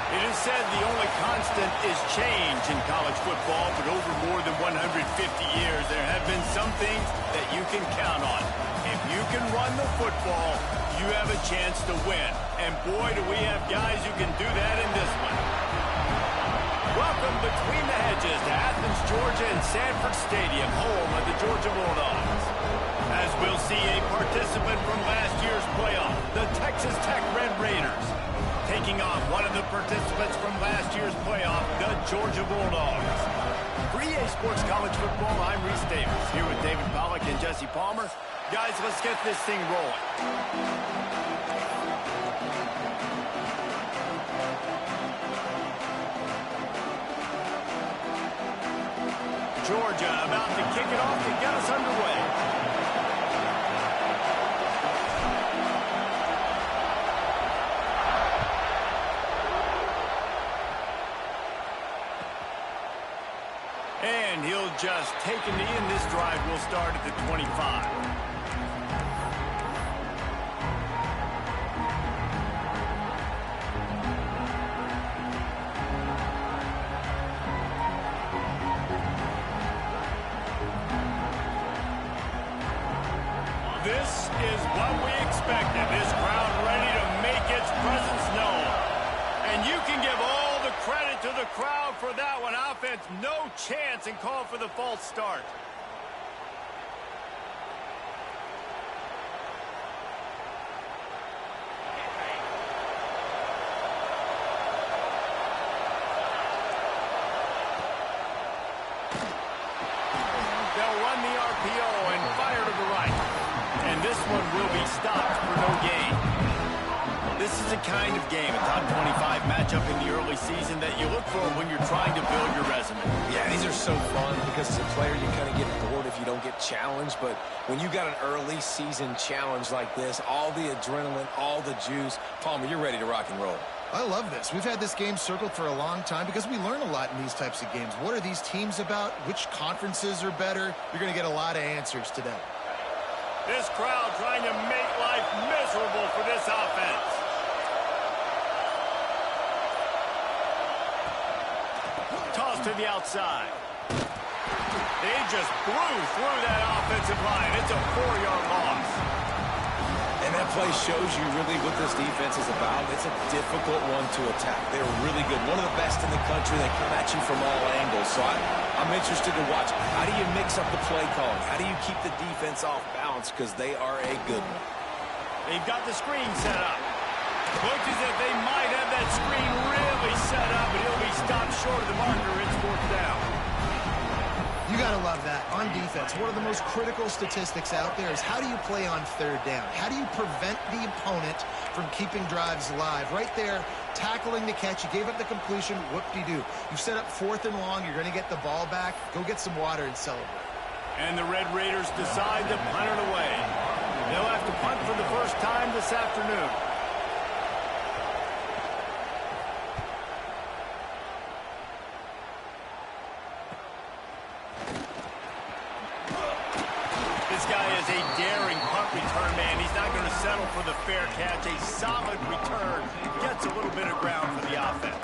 It is said the only constant is change in college football, but over more than 150 years, there have been some things that you can count on. If you can run the football, you have a chance to win. And boy, do we have guys who can do that in this one. Welcome between the hedges to Athens, Georgia and Sanford Stadium, home of the Georgia Bulldogs. As we'll see a participant from last year's playoff, the Texas Tech Red Raiders, taking on one of the participants from last year's playoff, the Georgia Bulldogs. For EA Sports College Football, I'm Reese Davis, here with David Pollack and Jesse Palmer. Guys, let's get this thing rolling. Georgia about to kick it off to get us underway. And he'll just take a knee, and this drive will start at the 25. This is what we expected. This crowd ready to make its presence known. And you can give all the credit to the crowd for that one. Offense, no chance, and call for the false start. They'll run the RPO and fire to the right. And this one will be stopped for no gain. This is the kind of game, a top 25 matchup in the early season, that you look for when you're trying to build your resume. Yeah, these are so fun because as a player you kind of get bored if you don't get challenged. But when you got an early season challenge like this, all the adrenaline, all the juice, Palmer, you're ready to rock and roll. I love this. We've had this game circled for a long time because we learn a lot in these types of games. What are these teams about? Which conferences are better? You're going to get a lot of answers today. This crowd trying to make life miserable for this offense. Toss to the outside. They just blew through that offensive line. It's a 4-yard loss. And that play shows you really what this defense is about. It's a difficult one to attack. They're really good. One of the best in the country. They come at you from all angles. So I'm interested to watch. How do you mix up the play calling? How do you keep the defense off balance? Because they are a good one. They've got the screen set up. Looks as if they might have that screen really set up, but he'll be stopped short of the marker. It's 4th down. You got to love that. On defense, one of the most critical statistics out there is how do you play on 3rd down? How do you prevent the opponent from keeping drives alive? Right there, tackling the catch. You gave up the completion. Whoop-de-doo. You set up 4th and long. You're going to get the ball back. Go get some water and celebrate. And the Red Raiders decide to punt it away. They'll have to punt for the first time this afternoon. This guy is a daring punt return man. He's not going to settle for the fair catch. A solid return. Gets a little bit of ground for the offense.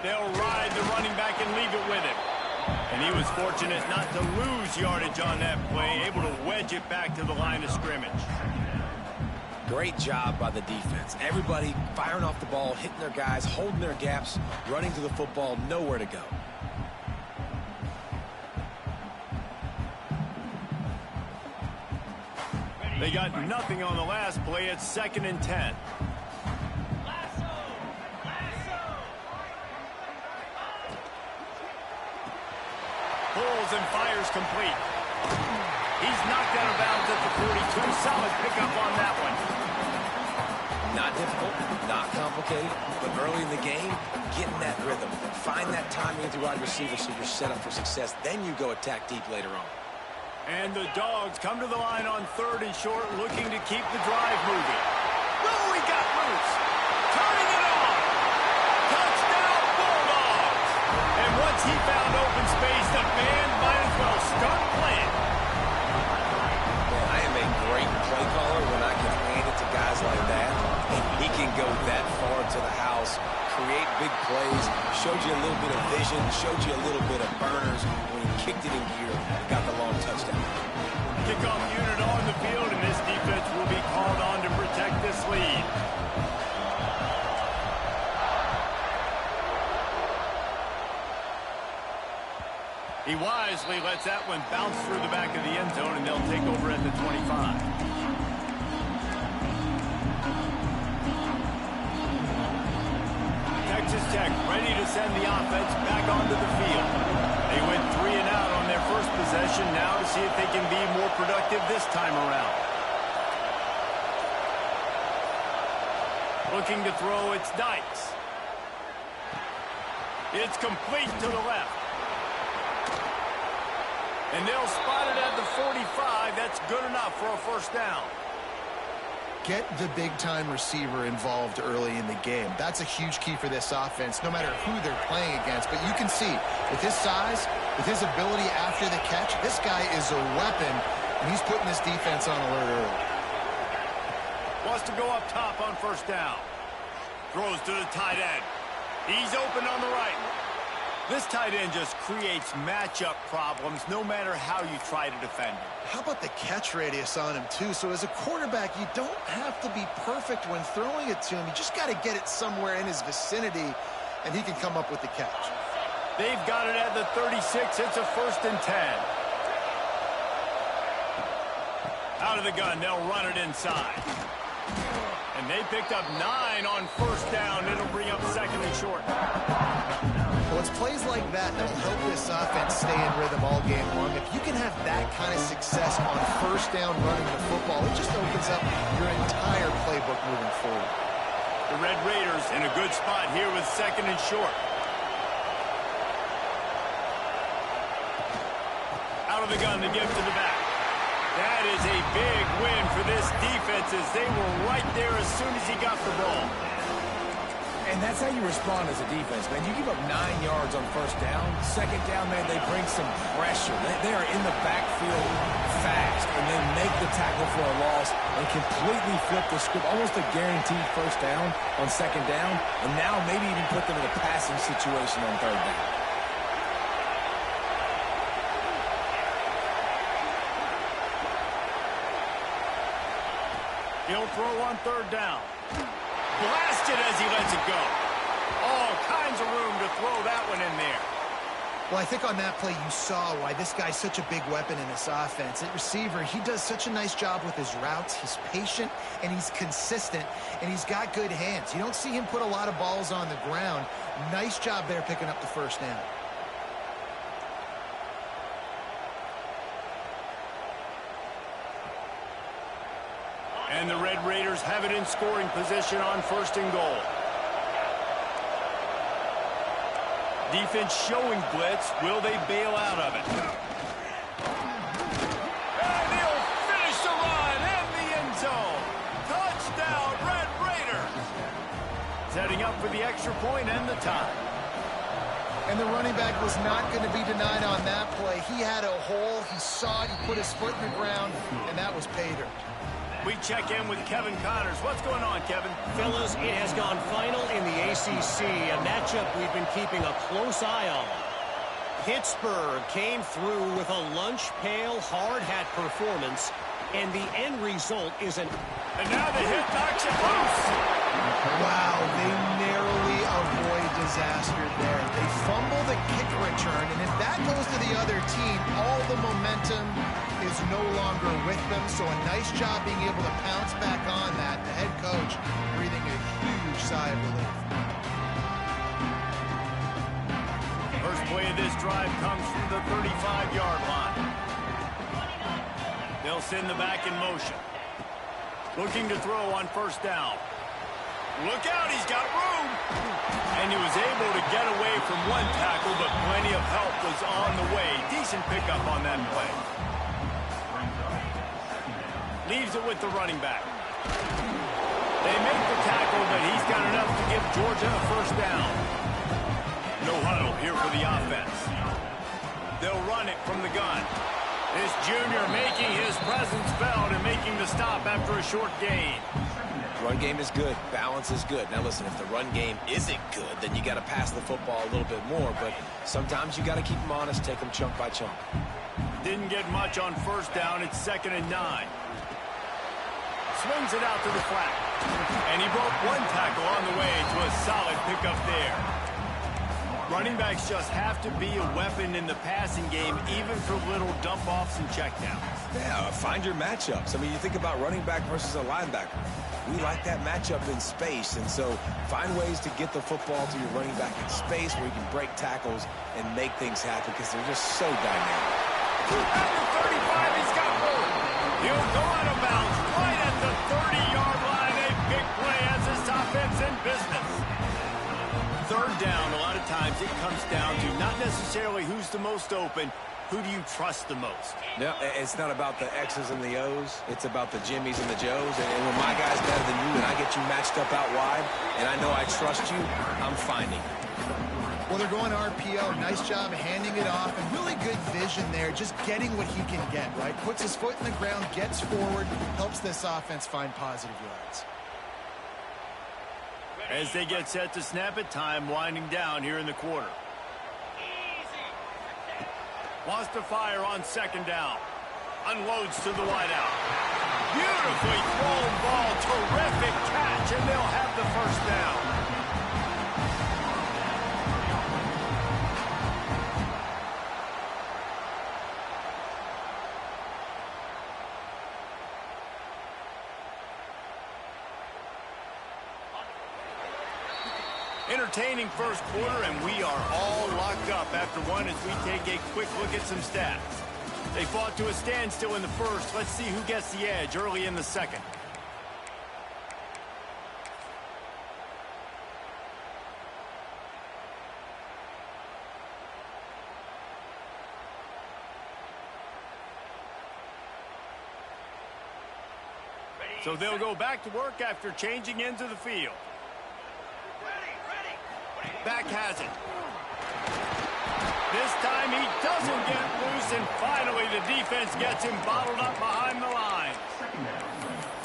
They'll ride the running back and leave it with him. And he was fortunate not to lose yardage on that play, able to wedge it back to the line of scrimmage. Great job by the defense. Everybody firing off the ball, hitting their guys, holding their gaps, running to the football, nowhere to go. They got nothing on the last play. It's 2nd and 10. Pulls and fires complete. He's knocked out of bounds at the 42. Solid pickup on that one. Not difficult, not complicated, but early in the game, getting that rhythm. Find that timing with your wide receiver so you're set up for success. Then you go attack deep later on. And the Dogs come to the line on 3rd and short, looking to keep the drive moving. Oh, he got loose. turning it on. Touchdown, Bulldogs. And once he found open space, the band might as well start playing. Man, I am a great play caller when I can hand it to guys like that. And he can go that far to the house, create big plays, showed you a little bit of vision, showed you a little bit of burners when he kicked it in gear and got the long touchdown. Kickoff unit on the field, and this defense will be called on to protect this lead. He wisely lets that one bounce through the back of the end zone, and they'll take over at the 25. Texas Tech ready to send the offense back onto the field. They went 3 and out on their first possession, now to see if they can be more productive this time around. Looking to throw, it's Dykes. It's complete to the left. And they'll spot it at the 45. That's good enough for a first down. Get the big-time receiver involved early in the game. That's a huge key for this offense, no matter who they're playing against. But you can see, with his size, with his ability after the catch, this guy is a weapon, and he's putting this defense on alert early. Wants to go up top on first down. Throws to the tight end. He's open on the right. This tight end just creates matchup problems no matter how you try to defend him. How about the catch radius on him, too? So as a quarterback, you don't have to be perfect when throwing it to him. You just got to get it somewhere in his vicinity, and he can come up with the catch. They've got it at the 36. It's a 1st and 10. Out of the gun, they'll run it inside. And they picked up 9 on first down. It'll bring up 2nd and short. Well, it's plays like that that will help this offense stay in rhythm all game long. If you can have that kind of success on first down running the football, it just opens up your entire playbook moving forward. The Red Raiders in a good spot here with 2nd and short. Out of the gun to give to the back. That is a big win for this defense as they were right there as soon as he got the ball. And that's how you respond as a defense, man. You give up 9 yards on first down. 2nd down, man, they bring some pressure. They are in the backfield fast, and they make the tackle for a loss and completely flip the script. Almost a guaranteed first down on 2nd down, and now maybe even put them in a passing situation on 3rd down. He'll throw on 3rd down. Blasted as he lets it go. All kinds of room to throw that one in there. Well, I think on that play you saw why this guy's such a big weapon in this offense. At receiver, he does such a nice job with his routes. He's patient, and he's consistent, and he's got good hands. You don't see him put a lot of balls on the ground. Nice job there picking up the first down. And the Red Raiders have it in scoring position on 1st and goal. Defense showing blitz. Will they bail out of it? And he'll finish the run in the end zone. Touchdown, Red Raiders. Setting up for the extra point and the tie. And the running back was not going to be denied on that play. He had a hole. He saw it. He put his foot in the ground, and that was pay dirt. We check in with Kevin Connors. What's going on, Kevin? Fellas, it has gone final in the ACC, a matchup we've been keeping a close eye on. Pittsburgh came through with a lunch pail hard hat performance, and the end result is an... And now the hit knocks it loose. Wow, they narrowly avoid disaster there. They fumble the kick return, and if that goes to the other team, all the momentum is no longer with them. So a nice job being able to pounce back on that. The head coach breathing a huge sigh of relief. First play of this drive comes from the 35-yard line. They'll send the back in motion. Looking to throw on first down. Look out, he's got room. And he was able to get away from one tackle, but plenty of help was on the way. Decent pickup on that play. Leaves it with the running back. They make the tackle, but he's got enough to give Georgia a first down. No huddle here for the offense. They'll run it from the gun. This junior making his presence felt and making the stop after a short gain. Run game is good. Balance is good. Now listen, if the run game isn't good, then you got to pass the football a little bit more. But sometimes you got to keep them honest, take them chunk by chunk. Didn't get much on first down. It's 2nd and 9. Swings it out to the flat. And he broke one tackle on the way to a solid pickup there. Running backs just have to be a weapon in the passing game, even for little dump-offs and checkdowns. Yeah, find your matchups. I mean, you think about running back versus a linebacker. We like that matchup in space, and so find ways to get the football to your running back in space where you can break tackles and make things happen because they're just so dynamic. At the 35, he's got room. He'll go out of bounds right at the 30-yard line. A big play as this offense in business. Third down, a lot of times it comes down to not necessarily who's the most open, who do you trust the most? No, it's not about the X's and the O's. It's about the Jimmies and the Joes. And when my guy's better than you and I get you matched up out wide, and I know I trust you, I'm finding. Well, they're going RPO. Nice job handing it off, and really good vision there, just getting what he can get, right? Puts his foot in the ground, gets forward, helps this offense find positive yards. As they get set to snap it, time winding down here in the quarter. Wants to fire on 2nd down. Unloads to the wideout. Beautifully thrown ball. Terrific catch, and they'll have the first down. Entertaining first quarter, and we are all locked up after one as we take a quick look at some stats. They fought to a standstill in the first. Let's see who gets the edge early in the second. So they'll go back to work after changing into the field. Back has it. This time he doesn't get loose, and finally the defense gets him bottled up behind the line.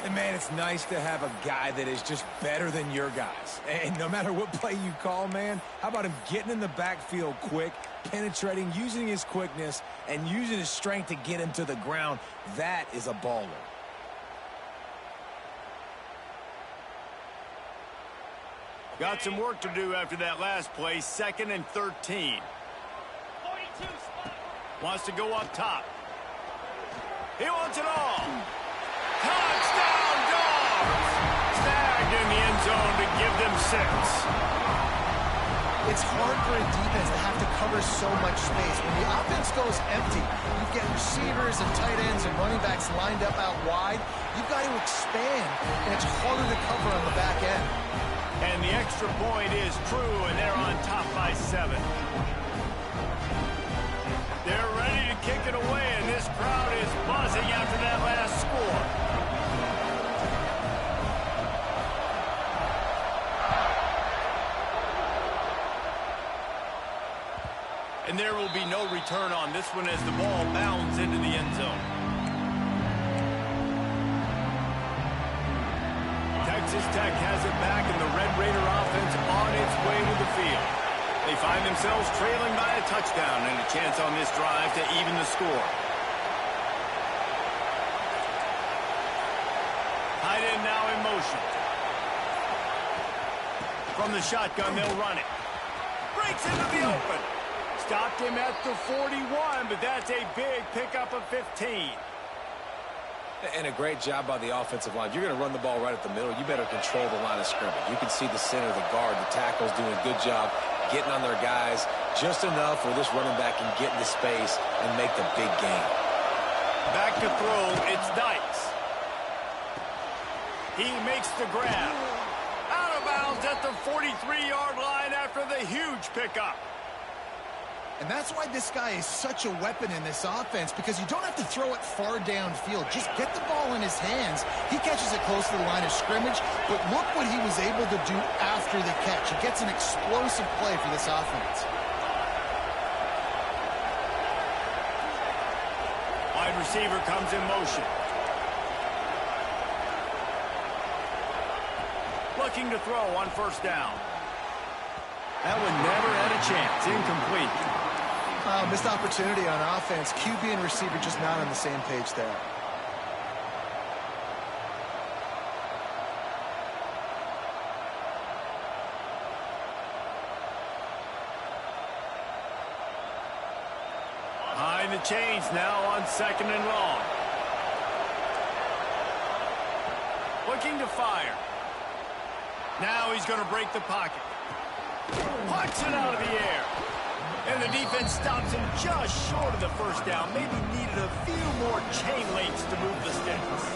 And, man, it's nice to have a guy that is just better than your guys. And no matter what play you call, man, how about him getting in the backfield quick, penetrating, using his quickness, and using his strength to get him to the ground? That is a baller. Got some work to do after that last play. 2nd and 13. Wants to go up top. He wants it all. Touchdown, Dogs! Snagged in the end zone to give them 6. It's hard for a defense to have to cover so much space. When the offense goes empty, you get receivers and tight ends and running backs lined up out wide. You've got to expand, and it's harder to cover on the back end. And the extra point is true, and they're on top by 7. They're ready to kick it away, and this crowd is buzzing after that last score. And there will be no return on this one as the ball bounds into the end zone. Texas Tech has it back, and the Red Raider offense on its way to the field. They find themselves trailing by a touchdown and a chance on this drive to even the score. Tight end now in motion. From the shotgun, they'll run it. Breaks into the open. Stopped him at the 41, but that's a big pickup of 15. And a great job by the offensive line. You're going to run the ball right at the middle. You better control the line of scrimmage. You can see the center, the guard, the tackles doing a good job getting on their guys just enough where this running back can get into space and make the big gain. Back to throw. It's Dykes. He makes the grab. Out of bounds at the 43-yard line after the huge pickup. And that's why this guy is such a weapon in this offense, because you don't have to throw it far downfield. Just get the ball in his hands. He catches it close to the line of scrimmage, but look what he was able to do after the catch. He gets an explosive play for this offense. Wide receiver comes in motion. Looking to throw on first down. That one never had a chance. Incomplete. Missed opportunity on offense. QB and receiver just not on the same page there. Behind the chains now on second and long. Looking to fire. Now he's going to break the pocket. Punch it out of the air. And the defense stops him just short of the first down. Maybe needed a few more chain links to move the sticks.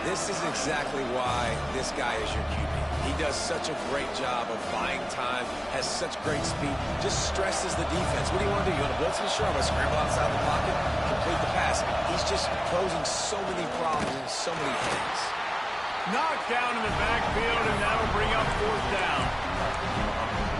This is exactly why this guy is your QB. He does such a great job of buying time, has such great speed, just stresses the defense. What do you want to do? You want to blitz him? Sure, I'm going to scramble outside the pocket, complete the pass. He's just posing so many problems and so many things. Knocked down in the backfield, and that'll bring up fourth down.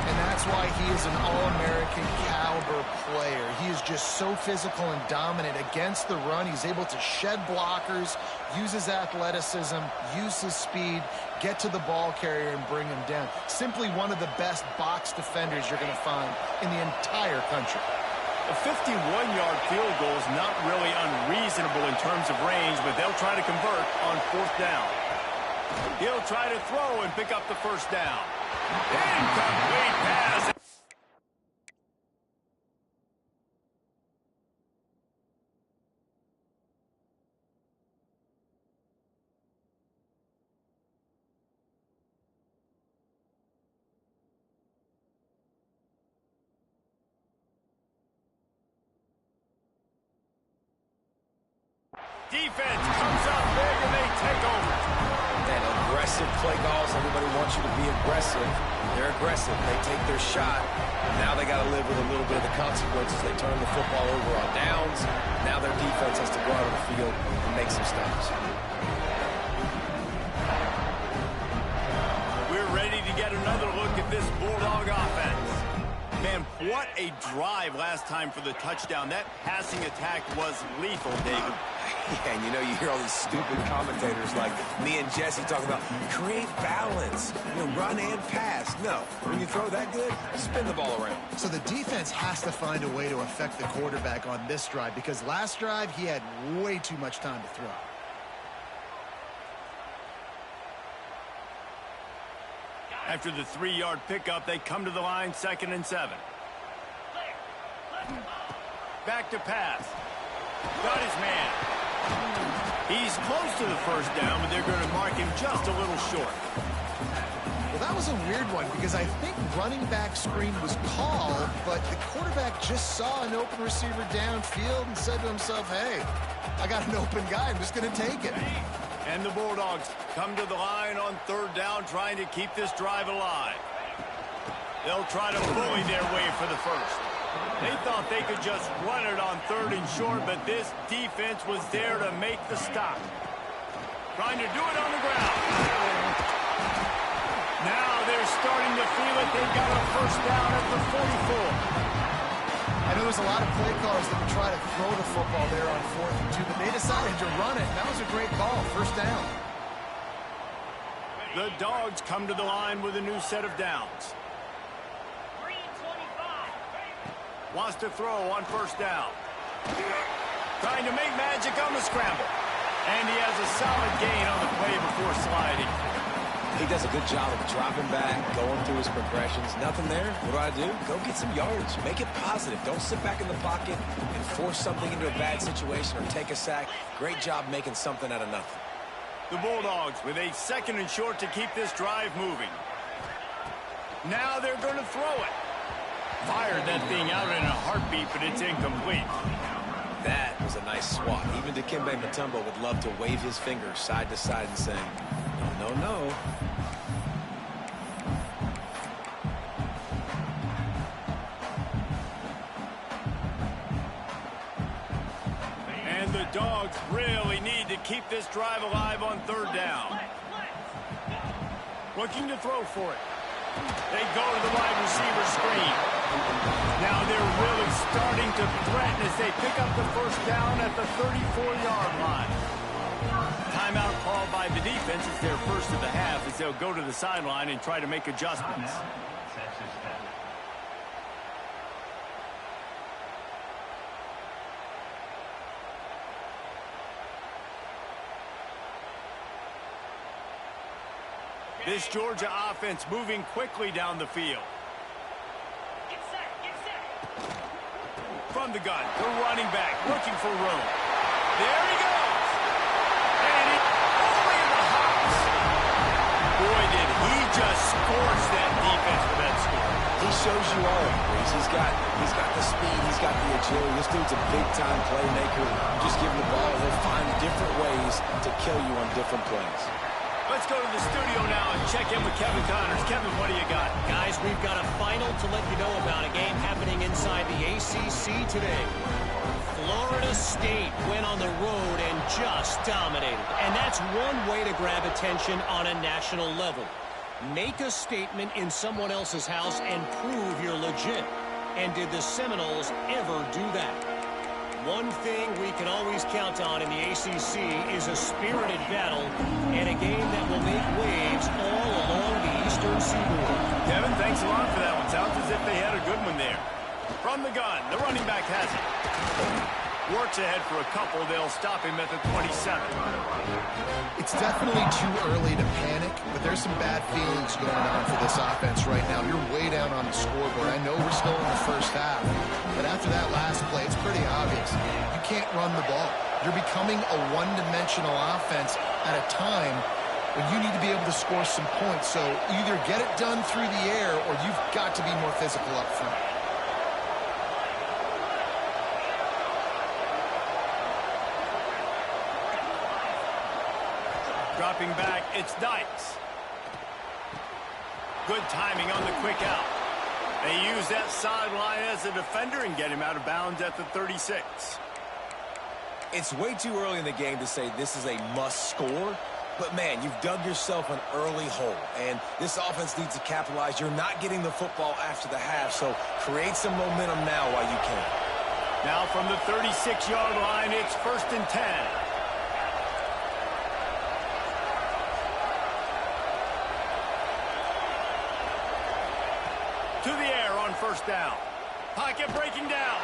And that's why he is an All-American caliber player. He is just so physical and dominant against the run. He's able to shed blockers, use his athleticism, use his speed, get to the ball carrier and bring him down. Simply one of the best box defenders you're going to find in the entire country. A 51-yard field goal is not really unreasonable in terms of range, but they'll try to convert on fourth down. He'll try to throw and pick up the first down. Incomplete pass. Defense comes up big and they take over. And aggressive play calls. Everybody wants you to be aggressive. They're aggressive. They take their shot. Now they got to live with a little bit of the consequences. They turn the football over on downs. Now their defense has to go out on the field and make some stops. We're ready to get another look at this Bulldog offense. Man, what a drive last time for the touchdown. That passing attack was lethal, David. Yeah, and you know, you hear all these stupid commentators like me and Jesse talking about create balance, run and pass. No, when you throw that good, spin the ball around. So the defense has to find a way to affect the quarterback on this drive, because last drive he had way too much time to throw. After the 3-yard pickup, they come to the line, 2nd and 7. Back to pass. Got his man. He's close to the first down, but they're going to mark him just a little short. Well, that was a weird one, because I think running back screen was called, but the quarterback just saw an open receiver downfield and said to himself, hey, I got an open guy, I'm just going to take it. And the Bulldogs come to the line on 3rd down, trying to keep this drive alive. They'll try to bully their way for the first. They thought they could just run it on 3rd and short, but this defense was there to make the stop. Trying to do it on the ground. Now they're starting to feel it. They've got a first down at the 44. I know there's a lot of play callers that would try to throw the football there on 4th and 2, but they decided to run it. That was a great call, first down. The Dogs come to the line with a new set of downs. Wants to throw on first down. Trying to make magic on the scramble. And he has a solid gain on the play before sliding. He does a good job of dropping back, going through his progressions. Nothing there. What do? Go get some yards. Make it positive. Don't sit back in the pocket and force something into a bad situation or take a sack. Great job making something out of nothing. The Bulldogs with a 2nd and short to keep this drive moving. Now they're going to throw it. Fired that thing out in a heartbeat, but it's incomplete. That was a nice swat. Even Dikembe Mutombo would love to wave his fingers side to side and say, no, no, no. this drive alive on third down. Looking to throw for it. They go to the wide receiver screen. Now they're really starting to threaten as they pick up the first down at the 34-yard line. Timeout called by the defense is their first of the half as they'll go to the sideline and try to make adjustments. This Georgia offense moving quickly down the field. Get set. From the gun, the running back looking for room. There he goes. And he only in the house. Boy, did he just scorch that defense with that score. He shows you all, Breeze. He's got the speed, he's got the agility. This dude's a big-time playmaker. Just give him the ball, he'll find different ways to kill you on different plays. Let's go to the studio now and check in with Kevin Connors. Kevin, what do you got? Guys, we've got a final to let you know about, a game happening inside the ACC today. Florida State went on the road and just dominated. And that's one way to grab attention on a national level. Make a statement in someone else's house and prove you're legit. And did the Seminoles ever do that? One thing we can always count on in the ACC is a spirited battle and a game that will make waves all along the Eastern Seaboard. Kevin, thanks a lot for that one. Sounds as if they had a good one there. From the gun, the running back has it. Works ahead for a couple. They'll stop him at the 27. It's definitely too early to panic, but there's some bad feelings going on for this offense right now. You're way down on the scoreboard. I know we're still in the first half, but after that last play, it's pretty obvious. You can't run the ball. You're becoming a one-dimensional offense at a time when you need to be able to score some points. So either get it done through the air or you've got to be more physical up front. Dropping back, it's Dykes. Good timing on the quick out. They use that sideline as a defender and get him out of bounds at the 36. It's way too early in the game to say this is a must score, but man, you've dug yourself an early hole, and this offense needs to capitalize. You're not getting the football after the half, so create some momentum now while you can. Now from the 36-yard line, it's 1st and 10. To the air on 1st down. Pocket breaking down.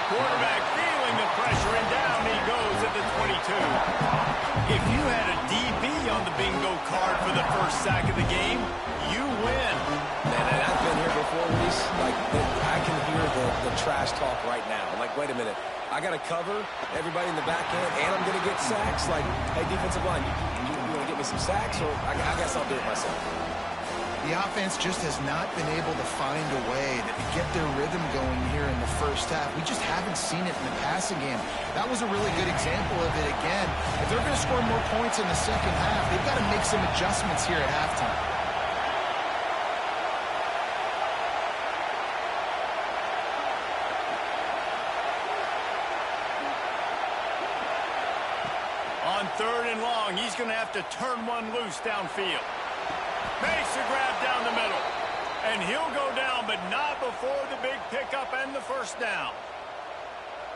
Quarterback feeling the pressure, and down he goes at the 22. If you had a DB on the bingo card for the first sack of the game, you win. Man, I've been here before, Reese. Like, I can hear the trash talk right now. I'm like, wait a minute. I got to cover everybody in the back end, and I'm going to get sacks. Like, hey, defensive line, you want to get me some sacks? Or I guess I'll do it myself. The offense just has not been able to find a way to get their rhythm going here in the first half. We just haven't seen it in the passing game. That was a really good example of it again. If they're going to score more points in the second half, they've got to make some adjustments here at halftime. On 3rd and long, he's going to have to turn one loose downfield. Makes a grab down the middle. And he'll go down, but not before the big pickup and the 1st down.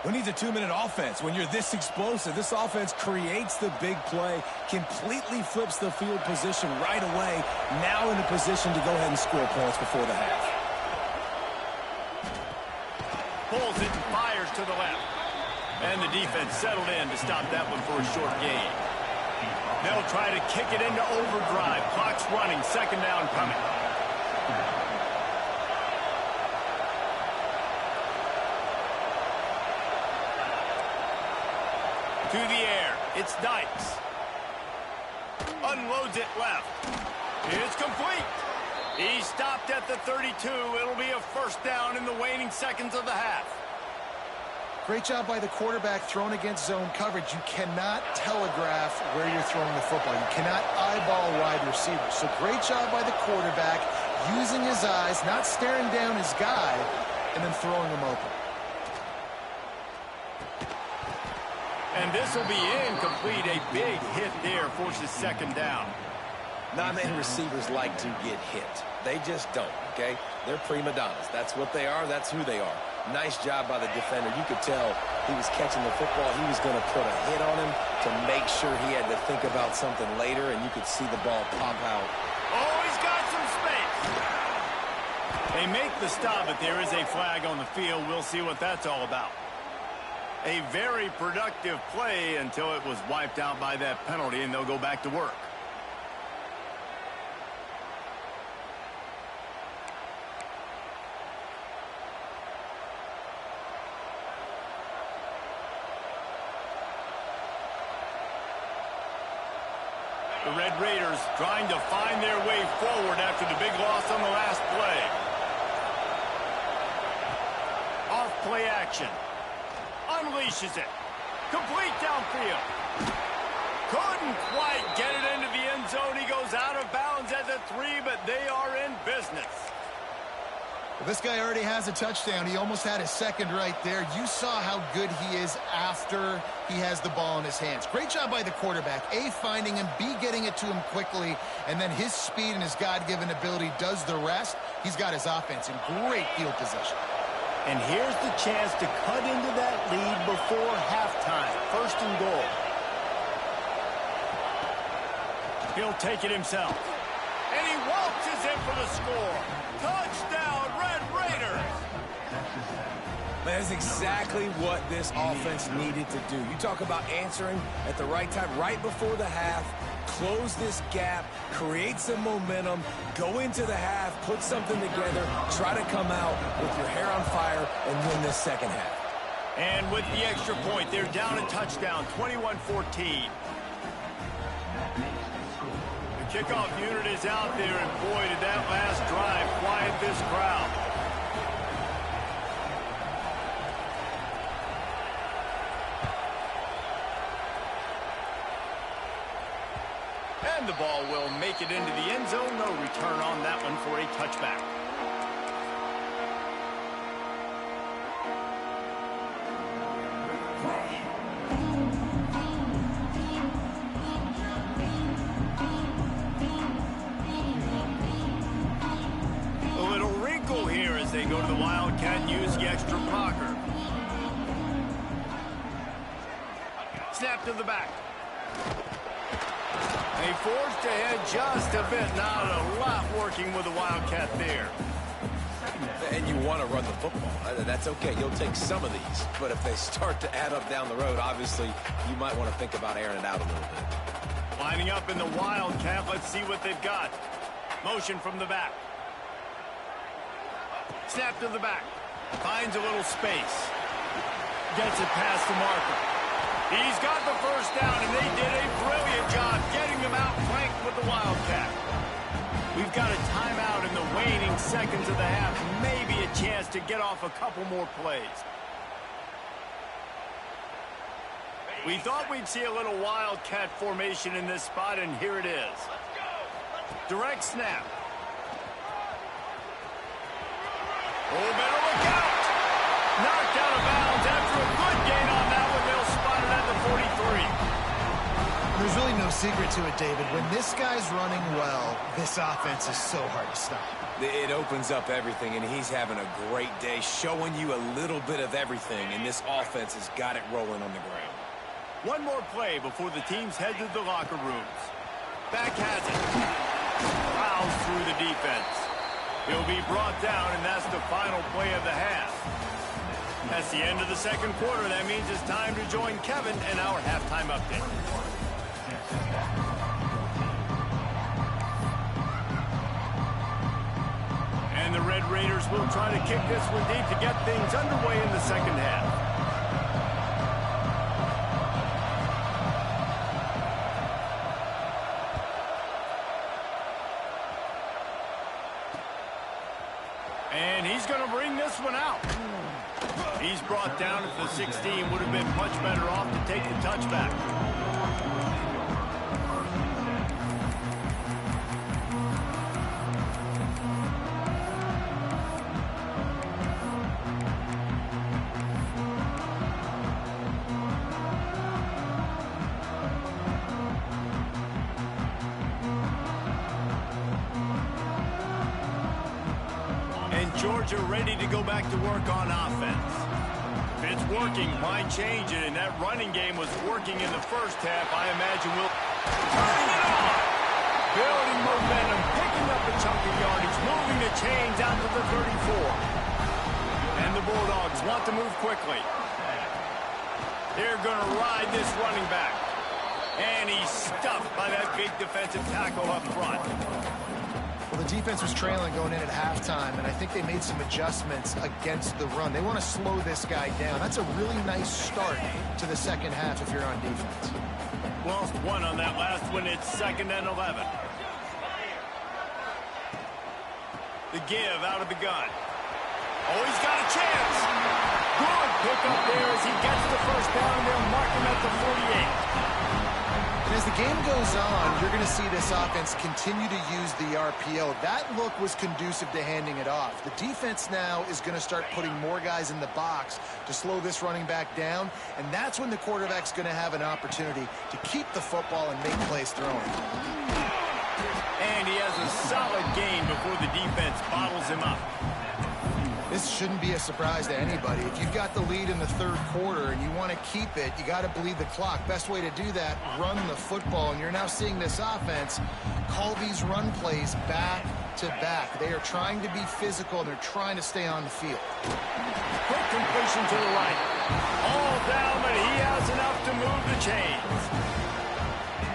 Who needs a 2-minute offense when you're this explosive? This offense creates the big play, completely flips the field position right away, now in a position to go ahead and score points before the half. Pulls it and fires to the left. And the defense settled in to stop that one for a short gain. They'll try to kick it into overdrive. Clock's running. 2nd down coming. To the air. It's Dykes. Unloads it left. It's complete. He stopped at the 32. It'll be a 1st down in the waning seconds of the half. Great job by the quarterback thrown against zone coverage. You cannot telegraph where you're throwing the football. You cannot eyeball wide receivers. So great job by the quarterback using his eyes, not staring down his guy, and then throwing him open. And this will be incomplete. A big hit there forces second down. Not many receivers like to get hit. They just don't, okay? They're prima donnas. That's what they are. That's who they are. Nice job by the defender. You could tell he was catching the football. He was going to put a hit on him to make sure he had to think about something later, and you could see the ball pop out. Oh, he's got some space. They make the stop, but there is a flag on the field. We'll see what that's all about. A very productive play until it was wiped out by that penalty, and they'll go back to work. The Red Raiders trying to find their way forward after the big loss on the last play. Off play action. Unleashes it. Complete downfield. Couldn't quite get it into the end zone. He goes out of bounds at the 3, but they are in business. Well, this guy already has a touchdown. He almost had his second right there. You saw how good he is after he has the ball in his hands. Great job by the quarterback. A, finding him, B, getting it to him quickly, and then his speed and his God-given ability does the rest. He's got his offense in great field position. And here's the chance to cut into that lead before halftime. First and goal. He'll take it himself. And he waltzes in for the score. Touchdown, Red Raiders! That's exactly what this offense needed to do. You talk about answering at the right time, right before the half, close this gap, create some momentum, go into the half, put something together, try to come out with your hair on fire and win this second half. And with the extra point, they're down a touchdown, 21-14. The kickoff unit is out there, and boy, did that last drive quiet this crowd. And the ball will make it into the end zone. No return on that one for a touchback. A little wrinkle here as they go to the Wildcat and use the extra blocker. Snap to the back. They forced ahead just a bit. Not a lot working with the Wildcat there. And you want to run the football. That's okay. You'll take some of these. But if they start to add up down the road, obviously, you might want to think about airing it out a little bit. Lining up in the Wildcat. Let's see what they've got. Motion from the back. Snap to the back. Finds a little space. Gets it past the marker. He's got the first down, and they did a brilliant job getting them out flanked with the Wildcat. We've got a timeout in the waning seconds of the half. Maybe a chance to get off a couple more plays. We thought we'd see a little Wildcat formation in this spot, and here it is. Direct snap. Oh, better look out. Knocked out of bounds after a good gain on that one. They'll spot it at the 43. There's really no secret to it, David. When this guy's running well, this offense is so hard to stop. It opens up everything, and he's having a great day, showing you a little bit of everything, and this offense has got it rolling on the ground. One more play before the teams head to the locker rooms. Back has it. Plows through the defense. He'll be brought down, and that's the final play of the half. That's the end of the second quarter. That means it's time to join Kevin in our halftime update. And the Red Raiders will try to kick this one deep to get things underway in the second half. And he's going to bring this one out. He's brought down at the 16. Would have been much better off to take the touchback. Georgia ready to go back to work on offense. If it's working, why change it? And that running game was working in the first half. I imagine we'll turn it on. Building momentum, picking up a chunk of yardage, moving the chains out to the 34. And the Bulldogs want to move quickly. They're going to ride this running back. And he's stuffed by that big defensive tackle up front. Well, the defense was trailing going in at halftime, and I think they made some adjustments against the run. They want to slow this guy down. That's a really nice start to the second half if you're on defense. Lost one on that last one. It's 2nd and 11. The give out of the gun. Oh, he's got a chance. Good pickup there as he gets the first down. They'll mark him at the 48. And as the game goes on, you're going to see this offense continue to use the RPO. That look was conducive to handing it off. The defense now is going to start putting more guys in the box to slow this running back down, and that's when the quarterback's going to have an opportunity to keep the football and make plays throwing. And he has a solid gain before the defense bottles him up. This shouldn't be a surprise to anybody. If you've got the lead in the third quarter and you want to keep it, you got to bleed the clock. Best way to do that, run the football. And you're now seeing this offense call these run plays back to back. They are trying to be physical, and they're trying to stay on the field. Quick completion to the right. All down, but he has enough to move the chains.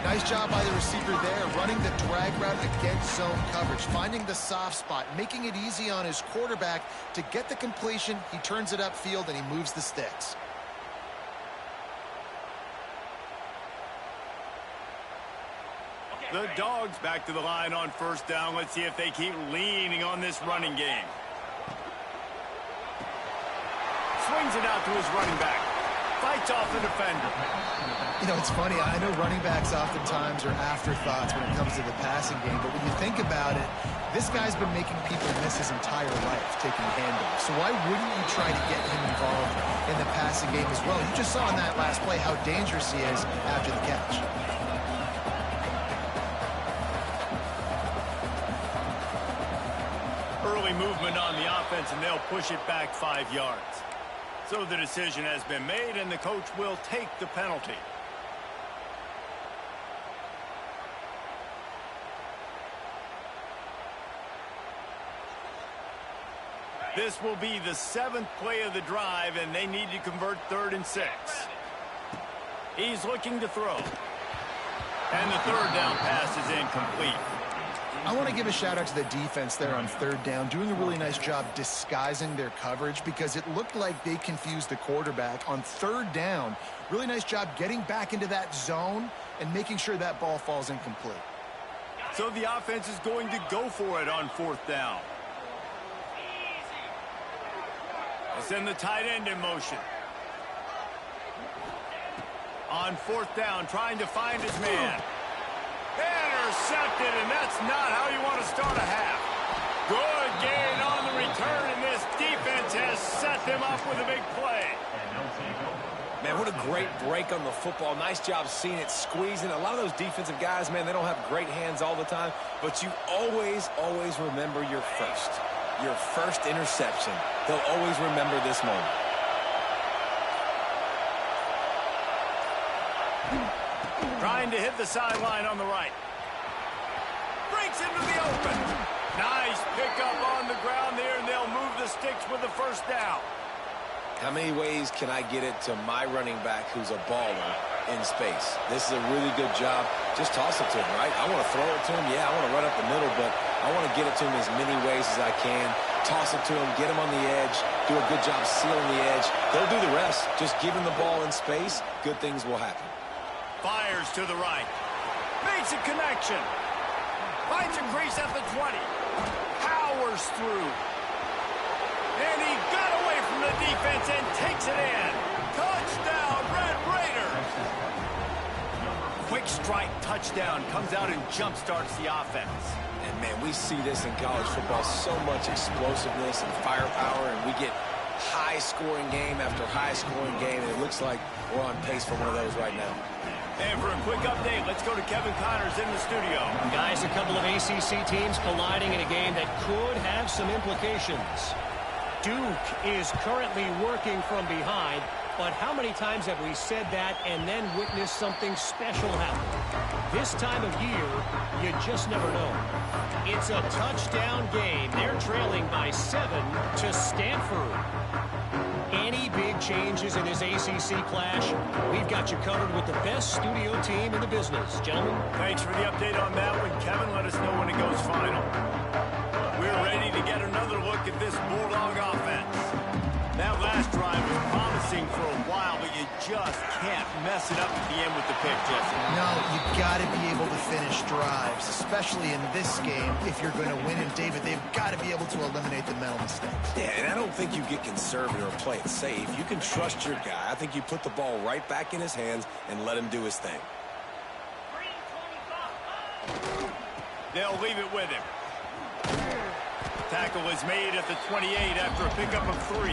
Nice job by the receiver there, running the drag route against zone coverage, finding the soft spot, making it easy on his quarterback to get the completion. He turns it upfield, and he moves the sticks. The Dogs back to the line on first down. Let's see if they keep leaning on this running game. Swings it out to his running back. Fights off the defender. You know, it's funny. I know running backs oftentimes are afterthoughts when it comes to the passing game, but when you think about it, this guy's been making people miss his entire life taking handoffs. So why wouldn't you try to get him involved in the passing game as well? You just saw in that last play how dangerous he is after the catch. Early movement on the offense, and they'll push it back 5 yards. So the decision has been made, and the coach will take the penalty. This will be the 7th play of the drive, and they need to convert 3rd and 6. He's looking to throw. And the 3rd down pass is incomplete. I want to give a shout out to the defense there on 3rd down, doing a really nice job disguising their coverage because it looked like they confused the quarterback on 3rd down. Really nice job getting back into that zone and making sure that ball falls incomplete. So the offense is going to go for it on 4th down. They send the tight end in motion. On 4th down, trying to find his man. Intercepted, and that's not how you want to start a half. Good gain on the return, and this defense has set them up with a big play. Man, what a great break on the football. Nice job seeing it squeezing. A lot of those defensive guys, man, they don't have great hands all the time, but you always, always remember your first interception. They'll always remember this moment. Trying to hit the sideline on the right. Breaks into the open. Nice pickup on the ground there, and they'll move the sticks with the 1st down. How many ways can I get it to my running back who's a baller in space? This is a really good job. Just toss it to him, right? I want to throw it to him. Yeah, I want to run up the middle, but I want to get it to him as many ways as I can. Toss it to him, get him on the edge, do a good job sealing the edge. They'll do the rest. Just give him the ball in space. Good things will happen. Fires to the right. Makes a connection. Finds a crease at the 20. Powers through. And he got away from the defense and takes it in. Touchdown, Red Raiders. Quick strike touchdown. Comes out and jump-starts the offense. And, man, we see this in college football. So much explosiveness and firepower, and we get high-scoring game after high-scoring game, and it looks like we're on pace for one of those right now. And for a quick update, let's go to Kevin Connors in the studio. Guys, a couple of ACC teams colliding in a game that could have some implications. Duke is currently working from behind, but how many times have we said that and then witnessed something special happen? This time of year, you just never know. It's a touchdown game. They're trailing by 7 to Stanford. Any big changes in this ACC clash, we've got you covered with the best studio team in the business. Gentlemen. Thanks for the update on that one, Kevin. Let us know when it goes final. We're ready to get another look at this Bulldog offense. That last drive was promising for a while, but you just can't mess it up at the end with the pick, Jesse. No, you got to be able to finish drives, especially in this game. If you're going to win, and David, they've got to be able to eliminate the mental mistakes. Yeah, and I don't think you get conservative or play it safe. You can trust your guy. I think you put the ball right back in his hands and let him do his thing. They'll leave it with him. Tackle is made at the 28 after a pickup of 3.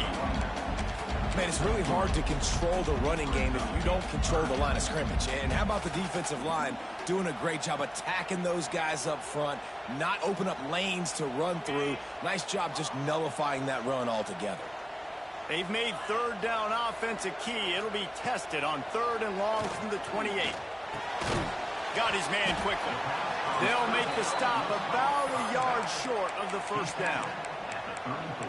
Man, it's really hard to control the running game if you don't control the line of scrimmage. And how about the defensive line doing a great job attacking those guys up front, not open up lanes to run through. Nice job just nullifying that run altogether. They've made third down offense a key. It'll be tested on 3rd and long from the 28. Got his man quickly. They'll make the stop about a yard short of the first down.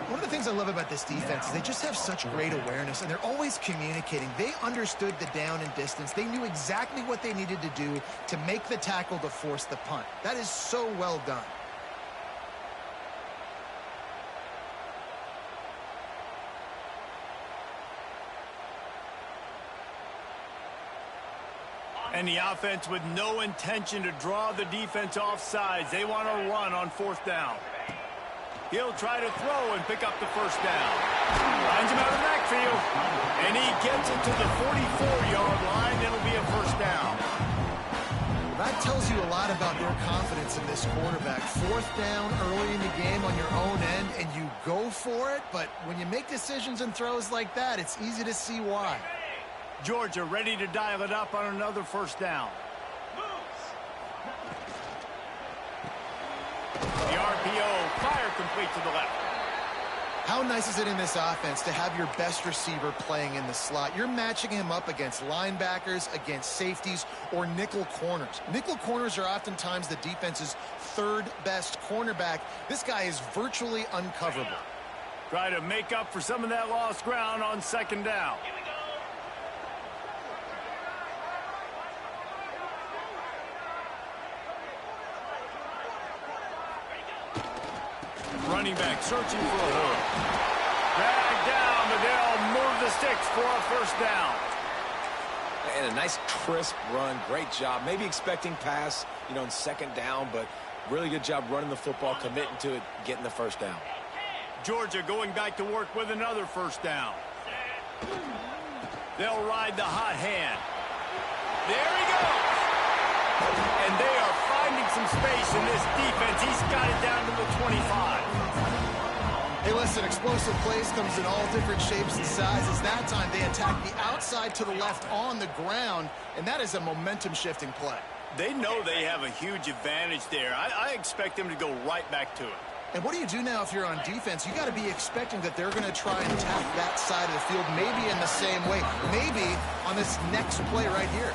One of the things I love about this defense is they just have such great awareness, and they're always communicating. They understood the down and distance. They knew exactly what they needed to do to make the tackle to force the punt. That is so well done. And the offense with no intention to draw the defense off sides. They want to run on 4th down. He'll try to throw and pick up the first down. Finds him out of the backfield. And he gets it to the 44-yard line. It'll be a first down. That tells you a lot about their confidence in this quarterback. 4th down early in the game on your own end, and you go for it. But when you make decisions and throws like that, it's easy to see why. Georgia ready to dial it up on another first down. The RPO, fire complete to the left. How nice is it in this offense to have your best receiver playing in the slot? You're matching him up against linebackers, against safeties, or nickel corners. Nickel corners are oftentimes the defense's 3rd best cornerback. This guy is virtually uncoverable. Try to make up for some of that lost ground on 2nd down. Running back searching for a hole. Dragged down, but they'll move the sticks for a first down. And a nice crisp run. Great job. Maybe expecting pass, in 2nd down, but really good job running the football, committing to it, getting the first down. Georgia going back to work with another first down. They'll ride the hot hand. There he goes. And they are finding some space in this defense. He's got it down to the 25. Hey, listen, explosive plays comes in all different shapes and sizes. That time they attack the outside to the left on the ground, and that is a momentum-shifting play. They know they have a huge advantage there. I expect them to go right back to it. And what do you do now if you're on defense? You got to be expecting that they're going to try and attack that side of the field, maybe in the same way, maybe on this next play right here.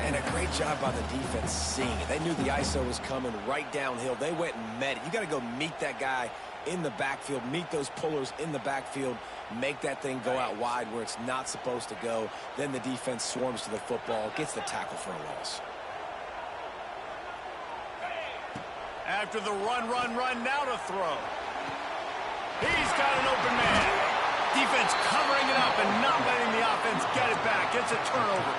And a great job by the defense seeing it. They knew the ISO was coming right downhill. They went and met it. You got to go meet that guy in the backfield, meet those pullers in the backfield, make that thing go out wide where it's not supposed to go. Then the defense swarms to the football, gets the tackle for a loss. After the run, now to throw. He's got an open man. Defense covering it up and not letting the offense get it back. It's a turnover.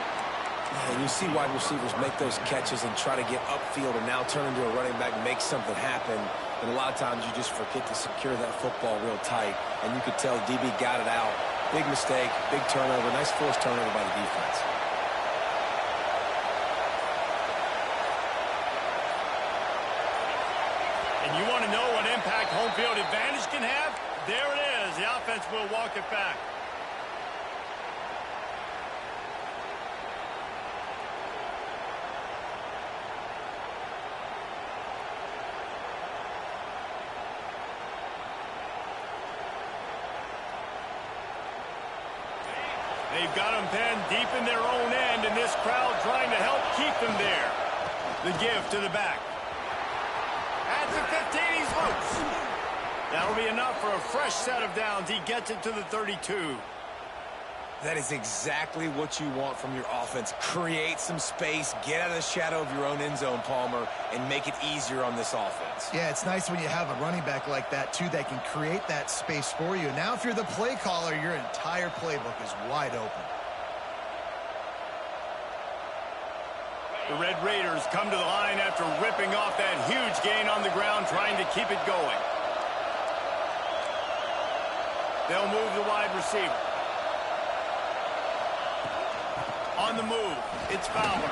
And you see wide receivers make those catches and try to get upfield and now turn into a running back and make something happen. And a lot of times you just forget to secure that football real tight. And you could tell DB got it out. Big mistake, big turnover, nice forced turnover by the defense. And you want to know what impact home field advantage can have? There it is. The offense will walk it back. They've got them penned deep in their own end, and this crowd trying to help keep them there. The give to the back. At the 15, he's loose. That'll be enough for a fresh set of downs. He gets it to the 32. That is exactly what you want from your offense. Create some space, get out of the shadow of your own end zone, Palmer, and make it easier on this offense. Yeah, it's nice when you have a running back like that, too, that can create that space for you. Now, if you're the play caller, your entire playbook is wide open. The Red Raiders come to the line after ripping off that huge gain on the ground, trying to keep it going. They'll move the wide receiver. On the move, it's Fowler.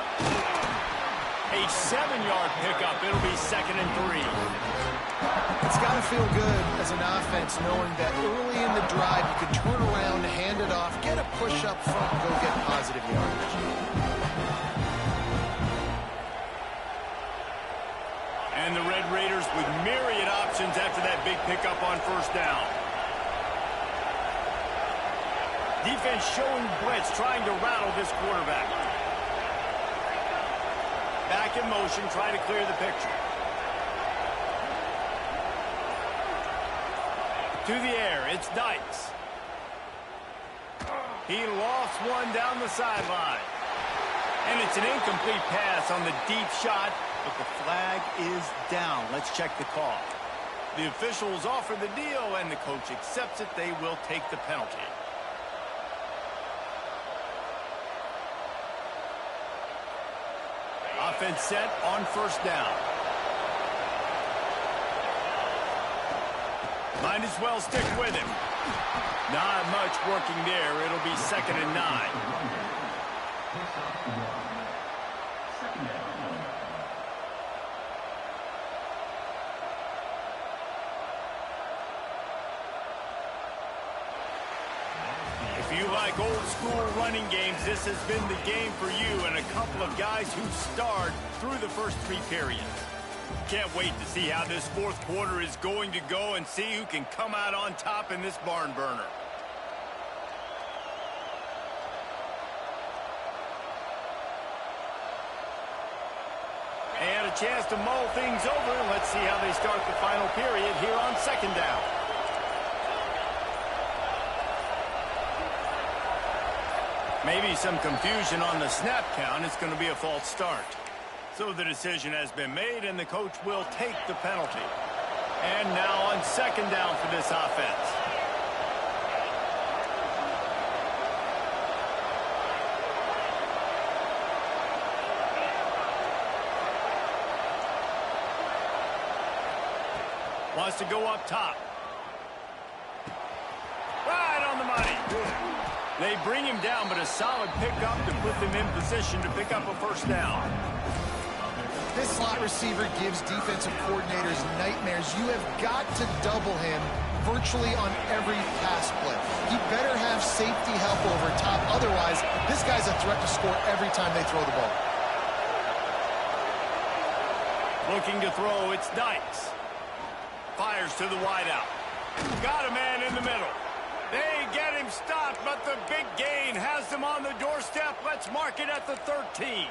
A 7-yard pickup. It'll be 2nd and 3. It's got to feel good as an offense knowing that early in the drive you can turn around, hand it off, get a push up front, and go get positive yardage. And the Red Raiders with myriad options after that big pickup on 1st down. Defense showing blitz, trying to rattle this quarterback. Back in motion, trying to clear the picture. To the air, it's Dykes. He lost one down the sideline. And it's an incomplete pass on the deep shot, but the flag is down. Let's check the call. The officials offer the deal, and the coach accepts it. They will take the penalty. Offense set on 1st down. Might as well stick with him. Not much working there. It'll be 2nd and 9. If you like old school running games, this has been the game for you and a couple of guys who starred through the first 3 periods. Can't wait to see how this 4th quarter is going to go and see who can come out on top in this barn burner. And a chance to mull things over. Let's see how they start the final period here on 2nd down. Maybe some confusion on the snap count. It's going to be a false start. So the decision has been made, and the coach will take the penalty. And now on 2nd down for this offense. Wants to go up top. Right on the money. They bring him down, but a solid pickup to put them in position to pick up a 1st down. This slot receiver gives defensive coordinators nightmares. You have got to double him virtually on every pass play. He better have safety help over top. Otherwise, this guy's a threat to score every time they throw the ball. Looking to throw, it's Dykes. Fires to the wideout. Got a man in the middle. They get him stopped, but the big gain has them on the doorstep. Let's mark it at the 13.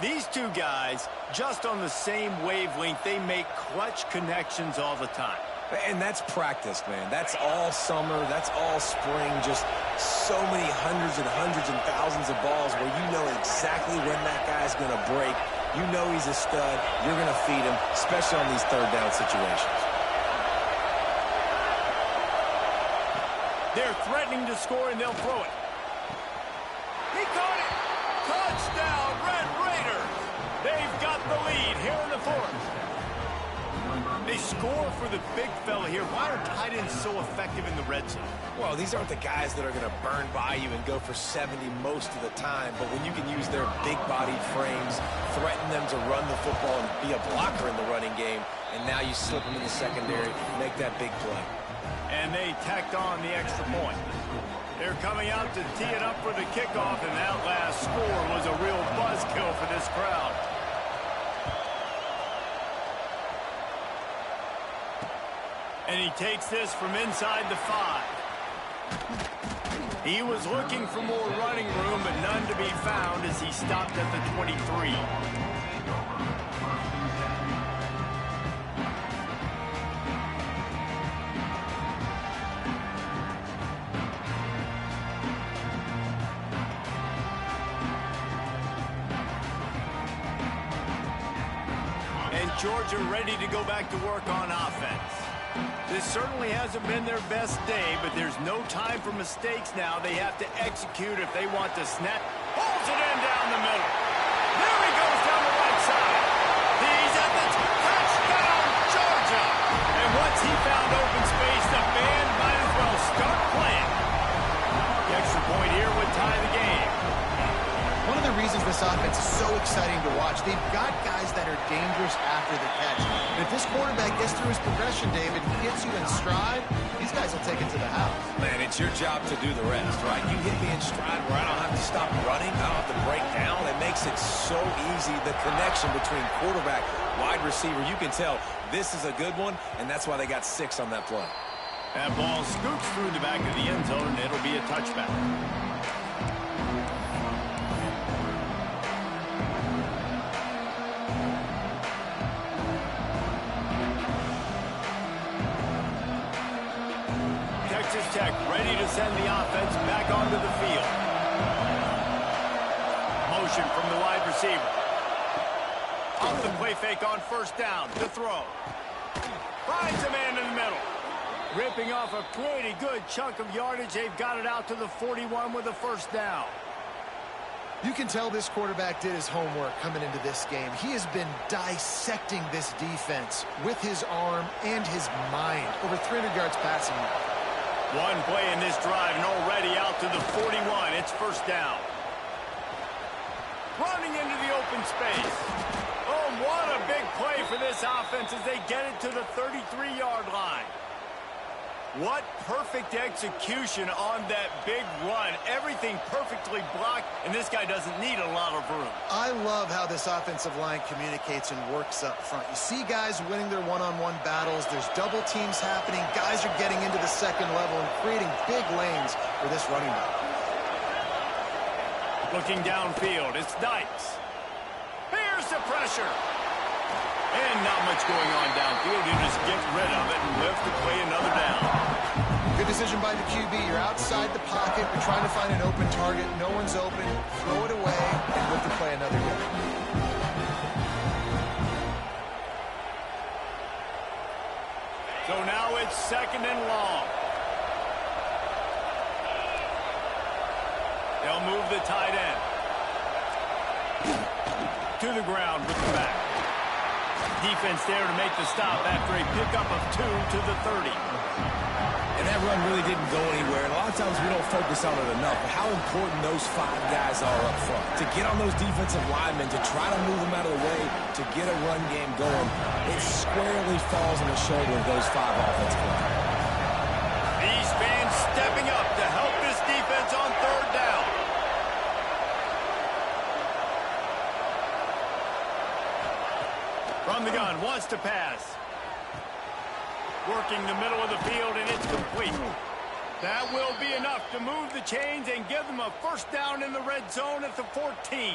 These two guys, just on the same wavelength, they make clutch connections all the time. And that's practice, man. That's all summer. That's all spring. Just so many hundreds and thousands of balls where you know exactly when that guy's going to break. You know he's a stud. You're going to feed him, especially on these 3rd down situations. They're threatening to score, and they'll throw it. He caught it! Touchdown, Red Raiders! They've got the lead here in the 4th. They score for the big fella here. Why are tight ends so effective in the red zone? Well, these aren't the guys that are going to burn by you and go for 70 most of the time, but when you can use their big-bodied frames, threaten them to run the football and be a blocker in the running game, and now you slip them in the secondary, make that big play. And they tacked on the extra point. They're coming out to tee it up for the kickoff, and that last score was a real buzzkill for this crowd. And he takes this from inside the 5. He was looking for more running room, but none to be found as he stopped at the 23. And Georgia ready to go back to work on offense. This certainly hasn't been their best day, but there's no time for mistakes now. They have to execute if they want to snap. Pulls it in down the middle. There he goes down the right side. He's at the touchdown, Georgia. And once he found open space, the band might as well start playing. The extra point here would tie the game. One of the reasons this offense is so exciting to watch, they've got guys that are dangerous after the catch. And if this quarterback gets through his progression, David, and gets you in stride, these guys will take it to the house. Man, it's your job to do the rest, right? You hit me in stride where I don't have to stop running, I don't have to break down. It makes it so easy, the connection between quarterback, wide receiver. You can tell this is a good one, and that's why they got 6 on that play. That ball scoots through the back of the end zone, and it'll be a touchback. Tech ready to send the offense back onto the field. Motion from the wide receiver. Off the play fake on first down. To throw. Finds a man in the middle. Ripping off a pretty good chunk of yardage. They've got it out to the 41 with a first down. You can tell this quarterback did his homework coming into this game. He has been dissecting this defense with his arm and his mind. Over 300 yards passing. One play in this drive and already out to the 41. It's first down. Running into the open space. Oh, what a big play for this offense as they get it to the 33-yard line. What perfect execution on that big run. Everything perfectly blocked, and this guy doesn't need a lot of room. I love how this offensive line communicates and works up front. You see guys winning their one-on-one battles. There's double teams happening. Guys are getting into the second level and creating big lanes for this running back. Looking downfield, it's Dykes. Here's the pressure. And not much going on downfield. You just get rid of it and live to play another down. Good decision by the QB. You're outside the pocket. You're trying to find an open target. No one's open. Throw it away and live to play another down. So now it's second and long. They'll move the tight end. To the ground with the back. Defense there to make the stop after a pickup of 2 to the 30. And that run really didn't go anywhere. And a lot of times we don't focus on it enough. But how important those 5 guys are up front. To get on those defensive linemen, to try to move them out of the way, to get a run game going, it squarely falls on the shoulder of those 5 offensive linemen. These fans stepping up to help this defense on third down. From the gun, wants to pass. Working the middle of the field, and it's complete. That will be enough to move the chains and give them a first down in the red zone at the 14.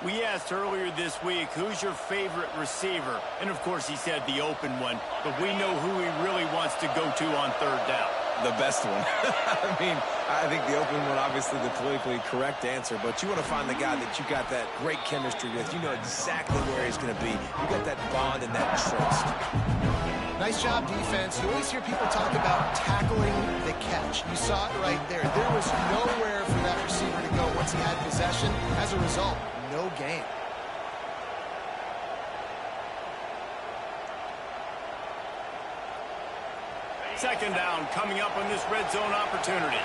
We asked earlier this week, who's your favorite receiver? And, of course, he said the open one, but we know who he really wants to go to on third down. The best one. I mean, I think the open one, obviously the politically correct answer, but you want to find the guy that you got that great chemistry with. You know exactly where he's going to be. You got that bond and that trust. Nice job, defense. You always hear people talk about tackling the catch. You saw it right there. There was nowhere for that receiver to go once he had possession. As a result, no gain. Second down coming up on this red zone opportunity.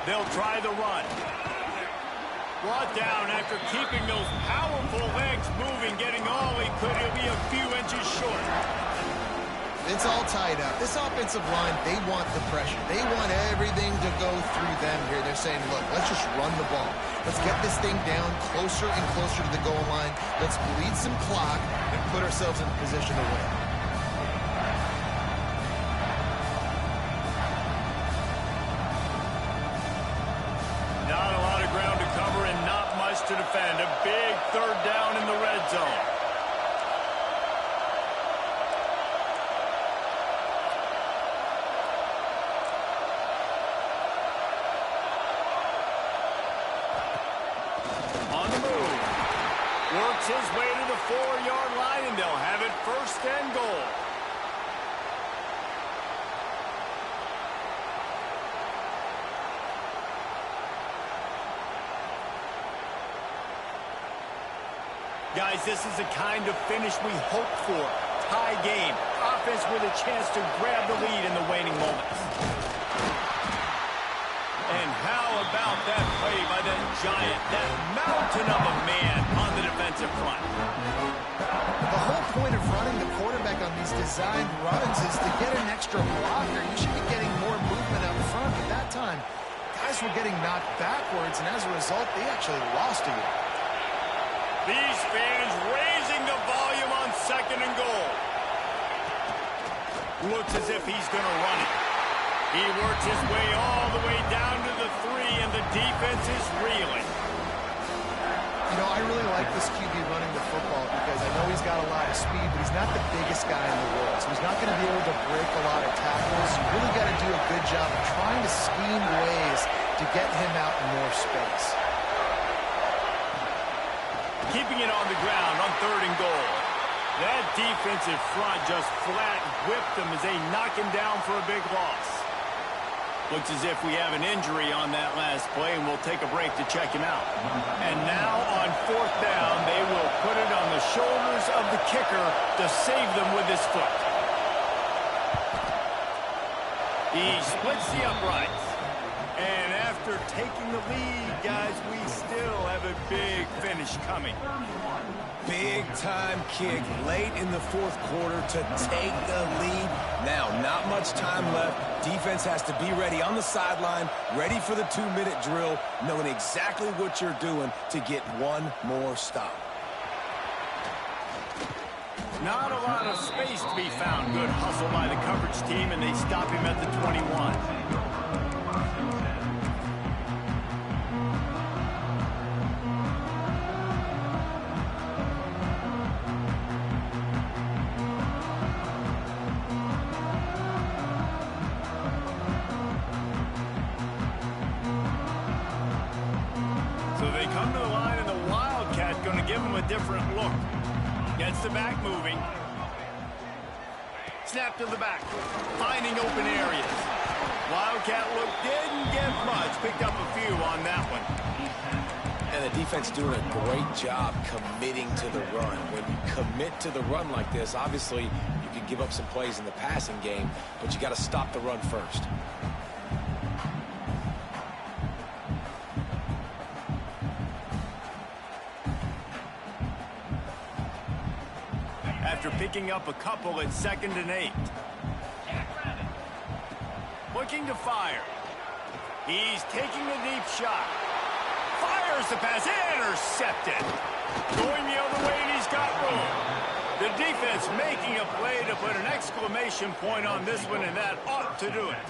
They'll try the run. Brought down after keeping those powerful legs moving, getting all he could. He'll be a few inches short. It's all tied up. This offensive line, they want the pressure. They want everything to go through them here. They're saying, look, let's just run the ball. Let's get this thing down closer and closer to the goal line. Let's bleed some clock and put ourselves in a position to win. to defend. A big third down in the red zone. On the move. Works his way to the 4-yard line, and they'll have it first and goal. Guys, this is the kind of finish we hope for. Tie game. Offense with a chance to grab the lead in the waning moments. And how about that play by that giant, that mountain of a man on the defensive front? The whole point of running the quarterback on these designed runs is to get an extra blocker. You should be getting more movement up front. At that time, guys were getting knocked backwards, and as a result, they actually lost a yard. These fans raising the volume on second and goal. Looks as if he's going to run it. He works his way all the way down to the 3, and the defense is reeling. You know, I really like this QB running the football because I know he's got a lot of speed, but he's not the biggest guy in the world, so he's not going to be able to break a lot of tackles. You really got to do a good job of trying to scheme ways to get him out in more space. Keeping it on the ground on third and goal. That defensive front just flat whipped them as they knock him down for a big loss. Looks as if we have an injury on that last play, and we'll take a break to check him out. And now on fourth down, they will put it on the shoulders of the kicker to save them with his foot. He splits the uprights. And after taking the lead, guys, we still have a big finish coming. Big-time kick late in the fourth quarter to take the lead. Now, not much time left. Defense has to be ready on the sideline, ready for the 2-minute drill, knowing exactly what you're doing to get one more stop. Not a lot of space to be found. Good hustle by the coverage team, and they stop him at the 21. So they come to the line, and the Wildcat going to give them a different look. Gets the back moving. Snap to the back. Finding open areas. Wildcat look didn't get much. Picked up a few on that one. And the defense doing a great job committing to the run. When you commit to the run like this, obviously you can give up some plays in the passing game, but you got to stop the run first. After picking up a couple at 2nd and 8. Looking to fire. He's taking a deep shot. Fires the pass. Intercepted. Going the other way, and he's got room. The defense making a play to put an exclamation point on this one, and that ought to do it.